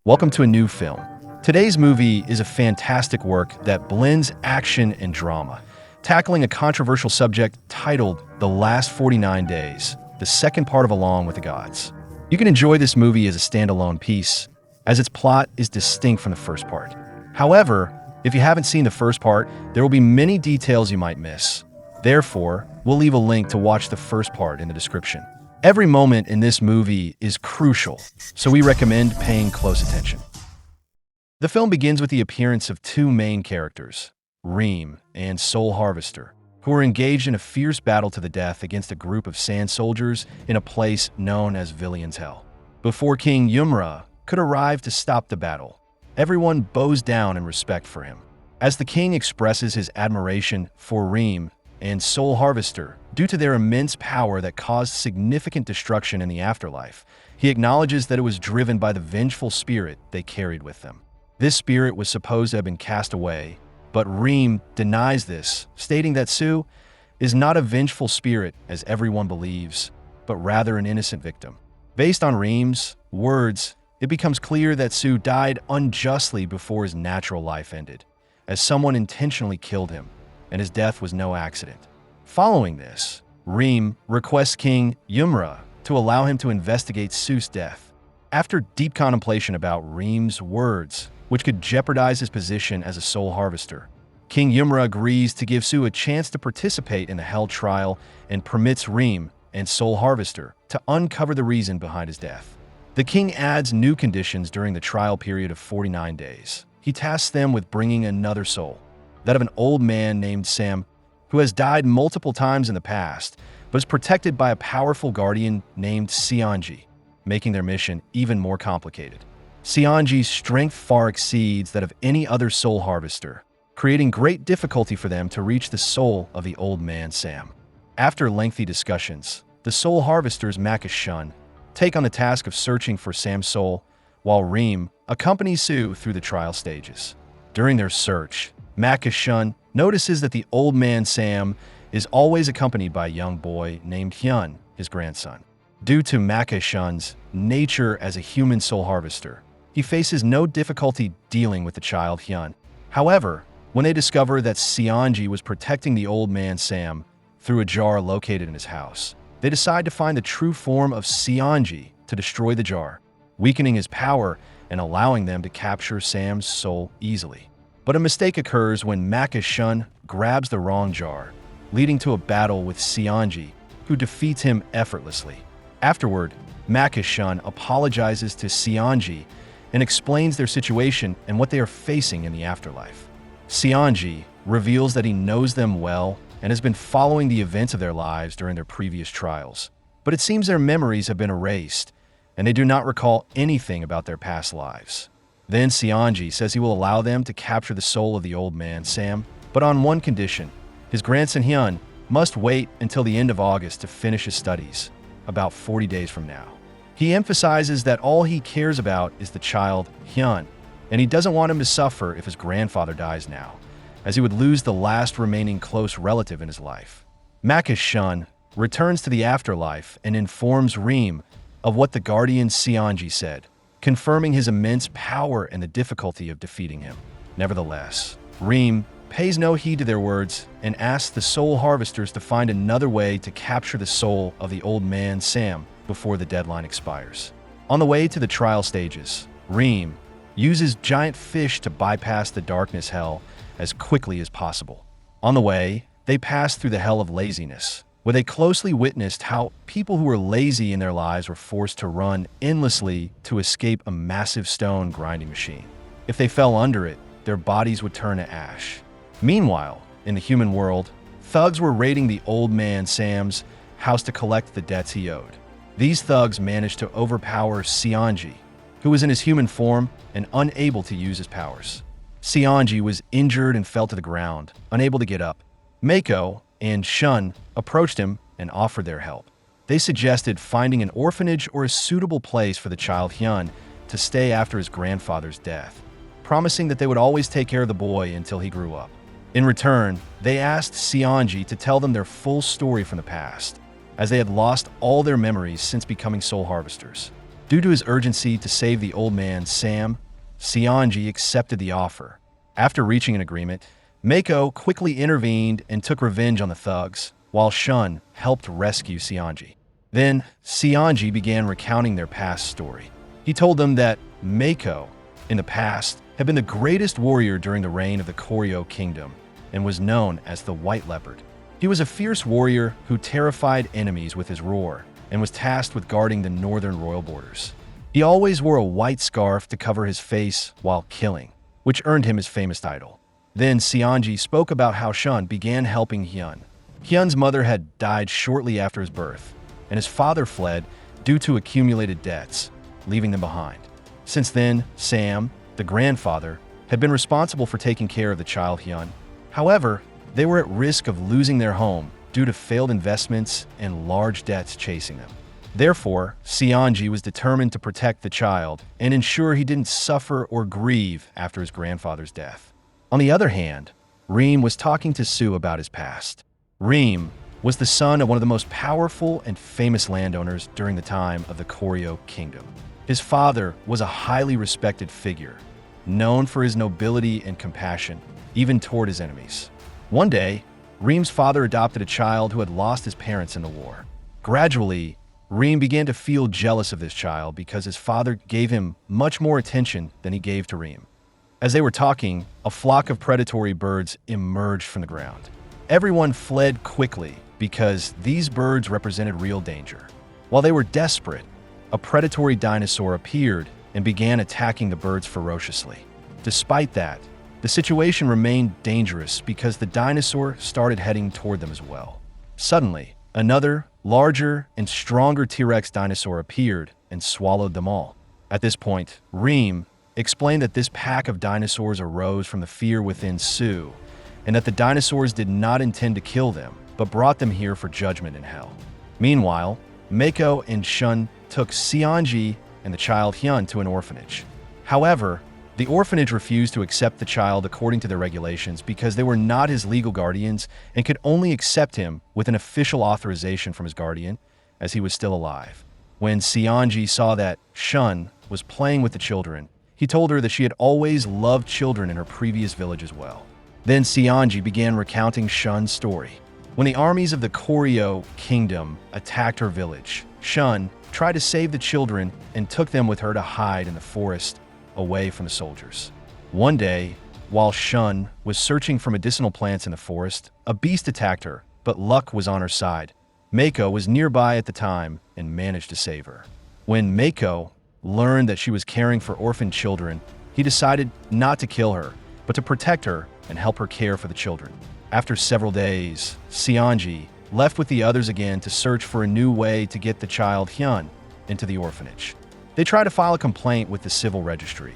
Welcome to a new film. Today's movie is a fantastic work that blends action and drama, tackling a controversial subject titled The Last 49 Days, the second part of Along with the Gods. You can enjoy this movie as a standalone piece, as its plot is distinct from the first part. However, if you haven't seen the first part, there will be many details you might miss. Therefore, we'll leave a link to watch the first part in the description. Every moment in this movie is crucial, so we recommend paying close attention. The film begins with the appearance of two main characters, Reem and Soul Harvester, who are engaged in a fierce battle to the death against a group of sand soldiers in a place known as Villion's Hell. Before King Yeomra could arrive to stop the battle, everyone bows down in respect for him. As the king expresses his admiration for Reem and Soul Harvester due to their immense power that caused significant destruction in the afterlife, he acknowledges that it was driven by the vengeful spirit they carried with them. This spirit was supposed to have been cast away, but Reem denies this, stating that Su is not a vengeful spirit as everyone believes, but rather an innocent victim. Based on Reem's words, it becomes clear that Su died unjustly before his natural life ended, as someone intentionally killed him, and his death was no accident. Following this, Reem requests King Yeomra to allow him to investigate Su's death. After deep contemplation about Reem's words, which could jeopardize his position as a soul harvester, King Yeomra agrees to give Su a chance to participate in the Hell trial and permits Reem and Soul Harvester to uncover the reason behind his death. The king adds new conditions during the trial period of 49 days. He tasks them with bringing another soul, that of an old man named Sam, who has died multiple times in the past, but is protected by a powerful guardian named Sanji, making their mission even more complicated. Sanji's strength far exceeds that of any other soul harvester, creating great difficulty for them to reach the soul of the old man Sam. After lengthy discussions, the soul harvesters Mako Shun take on the task of searching for Sam's soul, while Reem accompanies Su through the trial stages. During their search, Mako Shun notices that the old man Sam is always accompanied by a young boy named Hyun, his grandson. Due to Mako Shun's nature as a human soul harvester, he faces no difficulty dealing with the child Hyun. However, when they discover that Sanji was protecting the old man Sam through a jar located in his house, they decide to find the true form of Sanji to destroy the jar, weakening his power and allowing them to capture Sam's soul easily. But a mistake occurs when Mako Shun grabs the wrong jar, leading to a battle with Sanji, who defeats him effortlessly. Afterward, Mako Shun apologizes to Sanji and explains their situation and what they are facing in the afterlife. Sanji reveals that he knows them well and has been following the events of their lives during their previous trials. But it seems their memories have been erased, and they do not recall anything about their past lives. Then Sanji says he will allow them to capture the soul of the old man Sam, but on one condition: his grandson Hyun must wait until the end of August to finish his studies, about 40 days from now. He emphasizes that all he cares about is the child Hyun, and he doesn't want him to suffer if his grandfather dies now, as he would lose the last remaining close relative in his life. Mako Shun returns to the afterlife and informs Reem of what the guardian Sanji said, confirming his immense power and the difficulty of defeating him. Nevertheless, Reem pays no heed to their words and asks the soul harvesters to find another way to capture the soul of the old man Sam before the deadline expires. On the way to the trial stages, Reem uses giant fish to bypass the darkness hell as quickly as possible. On the way, they pass through the hell of laziness, where they closely witnessed how people who were lazy in their lives were forced to run endlessly to escape a massive stone grinding machine. If they fell under it, their bodies would turn to ash. Meanwhile, in the human world, thugs were raiding the old man Sam's house to collect the debts he owed. These thugs managed to overpower Sanji, who was in his human form and unable to use his powers. Sanji was injured and fell to the ground, unable to get up. Mako and Shun approached him and offered their help. They suggested finding an orphanage or a suitable place for the child Hyun to stay after his grandfather's death, promising that they would always take care of the boy until he grew up. In return, they asked Sanji to tell them their full story from the past, as they had lost all their memories since becoming soul harvesters. Due to his urgency to save the old man Sam, Sanji accepted the offer. After reaching an agreement, Mako quickly intervened and took revenge on the thugs, while Shun helped rescue Sanji. Then, Sanji began recounting their past story. He told them that Mako, in the past, had been the greatest warrior during the reign of the Koryo Kingdom and was known as the White Leopard. He was a fierce warrior who terrified enemies with his roar and was tasked with guarding the northern royal borders. He always wore a white scarf to cover his face while killing, which earned him his famous title. Then Sanji spoke about how Shun began helping Hyun. Hyun's mother had died shortly after his birth, and his father fled due to accumulated debts, leaving them behind. Since then, Sam, the grandfather, had been responsible for taking care of the child Hyun. However, they were at risk of losing their home due to failed investments and large debts chasing them. Therefore, Sanji was determined to protect the child and ensure he didn't suffer or grieve after his grandfather's death. On the other hand, Reem was talking to Sue about his past. Reem was the son of one of the most powerful and famous landowners during the time of the Koryo Kingdom. His father was a highly respected figure, known for his nobility and compassion, even toward his enemies. One day, Reem's father adopted a child who had lost his parents in the war. Gradually, Reem began to feel jealous of this child because his father gave him much more attention than he gave to Reem. As they were talking, a flock of predatory birds emerged from the ground. Everyone fled quickly because these birds represented real danger. While they were desperate, a predatory dinosaur appeared and began attacking the birds ferociously. Despite that, the situation remained dangerous because the dinosaur started heading toward them as well. Suddenly, another, larger and stronger T-Rex dinosaur appeared and swallowed them all. At this point, Reem explained that this pack of dinosaurs arose from the fear within Sue, and that the dinosaurs did not intend to kill them, but brought them here for judgment in hell. Meanwhile, Mako and Shun took Sanji and the child Hyun to an orphanage. However, the orphanage refused to accept the child according to their regulations because they were not his legal guardians and could only accept him with an official authorization from his guardian, as he was still alive. When Sanji saw that Shun was playing with the children, he told her that she had always loved children in her previous village as well. Then Sanji began recounting Shun's story. When the armies of the Koryo Kingdom attacked her village, Shun tried to save the children and took them with her to hide in the forest away from the soldiers. One day, while Shun was searching for medicinal plants in the forest, a beast attacked her, but luck was on her side. Mako was nearby at the time and managed to save her. When Mako learned that she was caring for orphan children, he decided not to kill her, but to protect her and help her care for the children. After several days, Sanji left with the others again to search for a new way to get the child Hyun into the orphanage. They tried to file a complaint with the civil registry,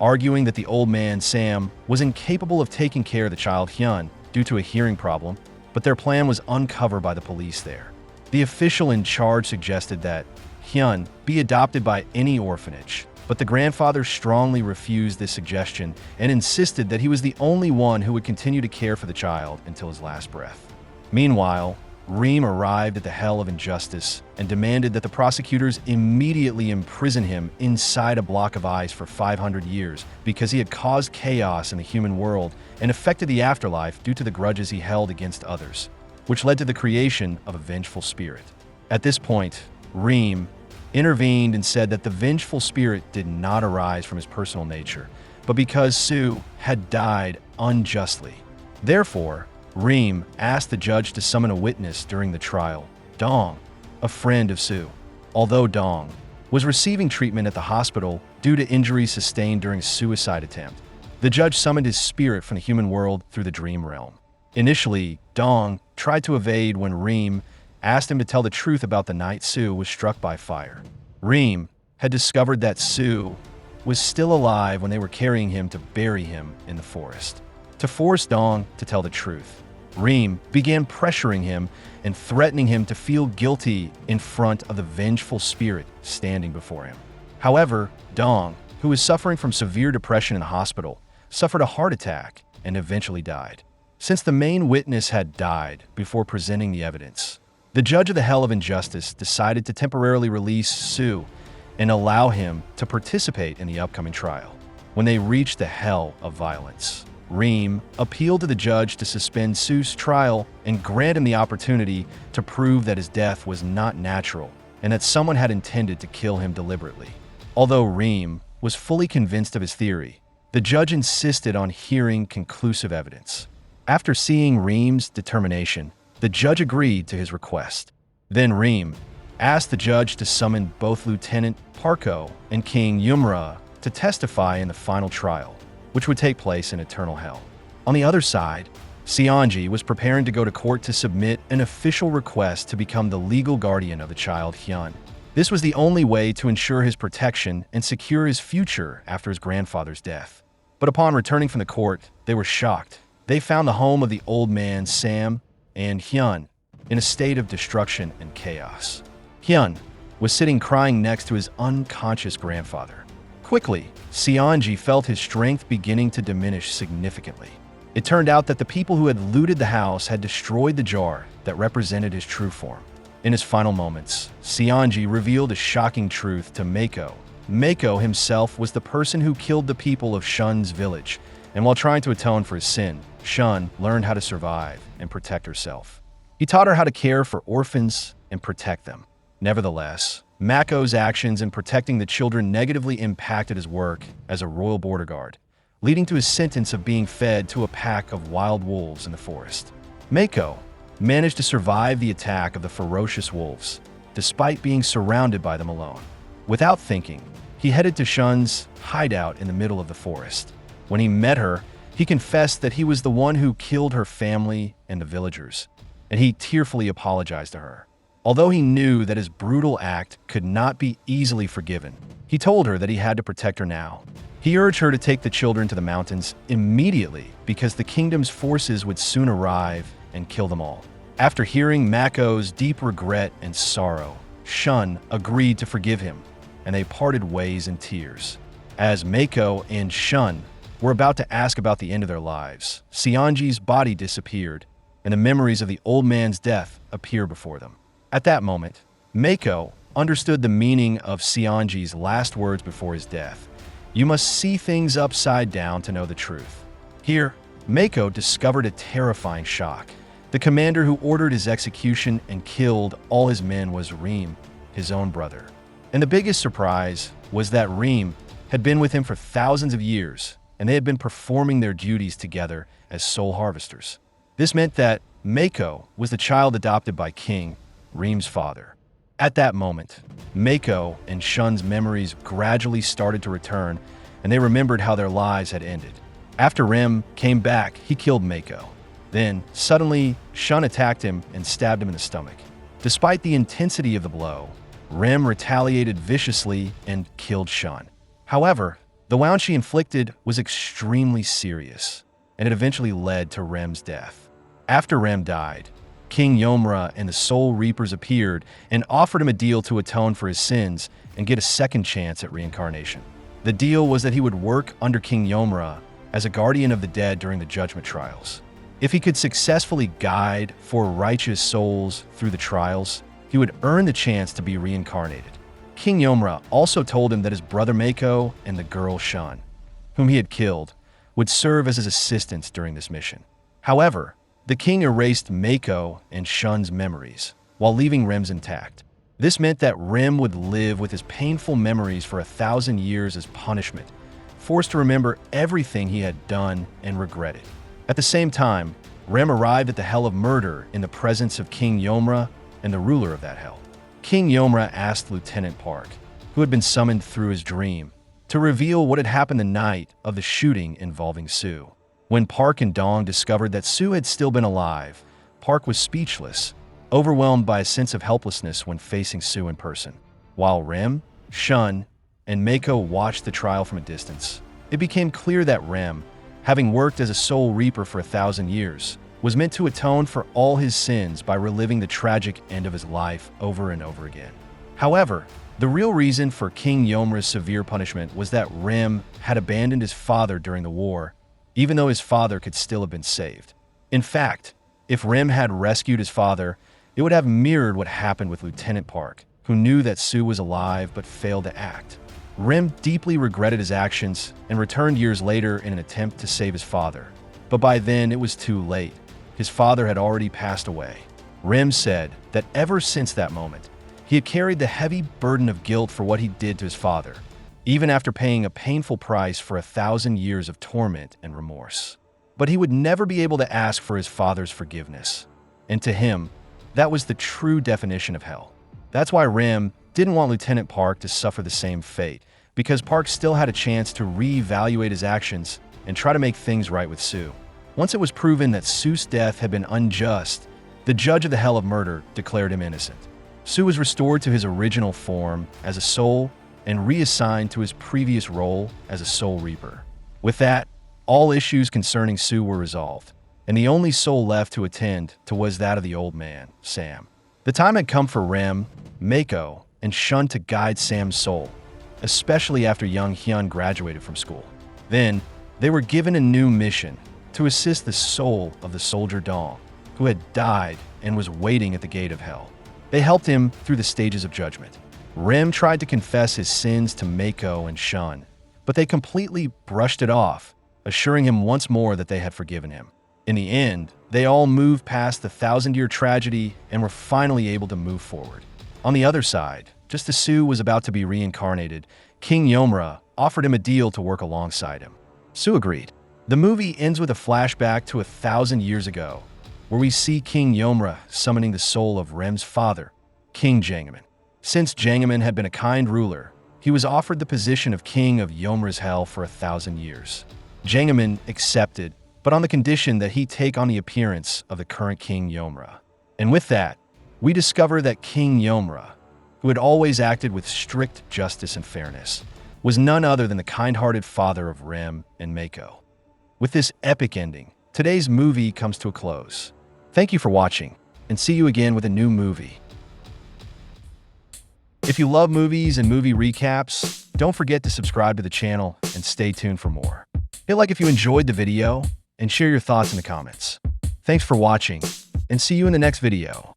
arguing that the old man Sam was incapable of taking care of the child Hyun due to a hearing problem, but their plan was uncovered by the police there. The official in charge suggested that Hyun be adopted by any orphanage, but the grandfather strongly refused this suggestion and insisted that he was the only one who would continue to care for the child until his last breath. Meanwhile, Reem arrived at the Hell of Injustice and demanded that the prosecutors immediately imprison him inside a block of ice for 500 years because he had caused chaos in the human world and affected the afterlife due to the grudges he held against others, which led to the creation of a vengeful spirit. At this point, Reem intervened and said that the vengeful spirit did not arise from his personal nature, but because Sue had died unjustly. Therefore, Reem asked the judge to summon a witness during the trial, Dong, a friend of Sue. Although Dong was receiving treatment at the hospital due to injuries sustained during a suicide attempt, the judge summoned his spirit from the human world through the dream realm. Initially, Dong tried to evade when Reem asked him to tell the truth about the night Sue was struck by fire. Reem had discovered that Sue was still alive when they were carrying him to bury him in the forest. To force Dong to tell the truth, Reem began pressuring him and threatening him to feel guilty in front of the vengeful spirit standing before him. However, Dong, who was suffering from severe depression in the hospital, suffered a heart attack and eventually died. Since the main witness had died before presenting the evidence, the judge of the Hell of Injustice decided to temporarily release Sue and allow him to participate in the upcoming trial. When they reached the hell of violence, Reem appealed to the judge to suspend Su's trial and grant him the opportunity to prove that his death was not natural and that someone had intended to kill him deliberately. Although Reem was fully convinced of his theory, the judge insisted on hearing conclusive evidence. After seeing Reem's determination, the judge agreed to his request. Then Reem asked the judge to summon both Lieutenant Parko and King Yeomra to testify in the final trial, which would take place in Eternal Hell. On the other side, Sanji was preparing to go to court to submit an official request to become the legal guardian of the child Hyun. This was the only way to ensure his protection and secure his future after his grandfather's death. But upon returning from the court, they were shocked. They found the home of the old man Sam and Hyun in a state of destruction and chaos. Hyun was sitting crying next to his unconscious grandfather. Quickly, Sanji felt his strength beginning to diminish significantly. It turned out that the people who had looted the house had destroyed the jar that represented his true form. In his final moments, Sanji revealed a shocking truth to Mako. Mako himself was the person who killed the people of Shun's village, and while trying to atone for his sin, Shun learned how to survive and protect herself. He taught her how to care for orphans and protect them. Nevertheless, Mako's actions in protecting the children negatively impacted his work as a royal border guard, leading to his sentence of being fed to a pack of wild wolves in the forest. Mako managed to survive the attack of the ferocious wolves, despite being surrounded by them alone. Without thinking, he headed to Shun's hideout in the middle of the forest. When he met her, he confessed that he was the one who killed her family and the villagers, and he tearfully apologized to her. Although he knew that his brutal act could not be easily forgiven, he told her that he had to protect her now. He urged her to take the children to the mountains immediately because the kingdom's forces would soon arrive and kill them all. After hearing Mako's deep regret and sorrow, Shun agreed to forgive him, and they parted ways in tears. As Mako and Shun were about to ask about the end of their lives, Sanji's body disappeared, and the memories of the old man's death appeared before them. At that moment, Mako understood the meaning of Sanji's last words before his death. You must see things upside down to know the truth. Here, Mako discovered a terrifying shock. The commander who ordered his execution and killed all his men was Reem, his own brother. And the biggest surprise was that Reem had been with him for thousands of years, and they had been performing their duties together as soul harvesters. This meant that Mako was the child adopted by King, Reem's father. At that moment, Mako and Shun's memories gradually started to return, and they remembered how their lives had ended. After Reem came back, he killed Mako. Then, suddenly, Shun attacked him and stabbed him in the stomach. Despite the intensity of the blow, Reem retaliated viciously and killed Shun. However, the wound she inflicted was extremely serious, and it eventually led to Reem's death. After Reem died, King Yeomra and the Soul Reapers appeared and offered him a deal to atone for his sins and get a second chance at reincarnation. The deal was that he would work under King Yeomra as a guardian of the dead during the judgment trials. If he could successfully guide four righteous souls through the trials, he would earn the chance to be reincarnated. King Yeomra also told him that his brother Mako and the girl Shun, whom he had killed, would serve as his assistants during this mission. However, the king erased Mako and Shun's memories, while leaving Reem's intact. This meant that Reem would live with his painful memories for 1,000 years as punishment, forced to remember everything he had done and regretted. At the same time, Reem arrived at the Hell of Murder in the presence of King Yeomra and the ruler of that hell. King Yeomra asked Lieutenant Park, who had been summoned through his dream, to reveal what had happened the night of the shooting involving Su. When Park and Dong discovered that Su had still been alive, Park was speechless, overwhelmed by a sense of helplessness when facing Su in person. While Reem, Shun, and Mako watched the trial from a distance, it became clear that Reem, having worked as a Soul Reaper for 1,000 years, was meant to atone for all his sins by reliving the tragic end of his life over and over again. However, the real reason for King Yeomra's severe punishment was that Reem had abandoned his father during the war, even though his father could still have been saved. In fact, if Reem had rescued his father, it would have mirrored what happened with Lieutenant Park, who knew that Su was alive but failed to act. Rem deeply regretted his actions and returned years later in an attempt to save his father. But by then, it was too late. His father had already passed away. Rem said that ever since that moment, he had carried the heavy burden of guilt for what he did to his father, even after paying a painful price for 1,000 years of torment and remorse. But he would never be able to ask for his father's forgiveness. And to him, that was the true definition of hell. That's why Rem didn't want Lieutenant Park to suffer the same fate, because Park still had a chance to reevaluate his actions and try to make things right with Su. Once it was proven that Su's death had been unjust, the judge of the Hell of Murder declared him innocent. Su was restored to his original form as a soul and reassigned to his previous role as a Soul Reaper. With that, all issues concerning Su were resolved, and the only soul left to attend to was that of the old man, Sam. The time had come for Rem, Mako, and Shun to guide Sam's soul, especially after young Hyun graduated from school. Then, they were given a new mission to assist the soul of the soldier Dong, who had died and was waiting at the gate of hell. They helped him through the stages of judgment. Rem tried to confess his sins to Mako and Shun, but they completely brushed it off, assuring him once more that they had forgiven him. In the end, they all moved past the 1,000-year tragedy and were finally able to move forward. On the other side, just as Su was about to be reincarnated, King Yeomra offered him a deal to work alongside him. Su agreed. The movie ends with a flashback to 1,000 years ago, where we see King Yeomra summoning the soul of Rem's father, King Yeomra. Since Yeomra had been a kind ruler, he was offered the position of King of Yeomra's Hell for 1,000 years. Yeomra accepted, but on the condition that he take on the appearance of the current King Yeomra. And with that, we discover that King Yeomra, who had always acted with strict justice and fairness, was none other than the kind-hearted father of Rem and Mako. With this epic ending, today's movie comes to a close. Thank you for watching, and see you again with a new movie. If you love movies and movie recaps, don't forget to subscribe to the channel and stay tuned for more. Hit like if you enjoyed the video, and share your thoughts in the comments. Thanks for watching, and see you in the next video.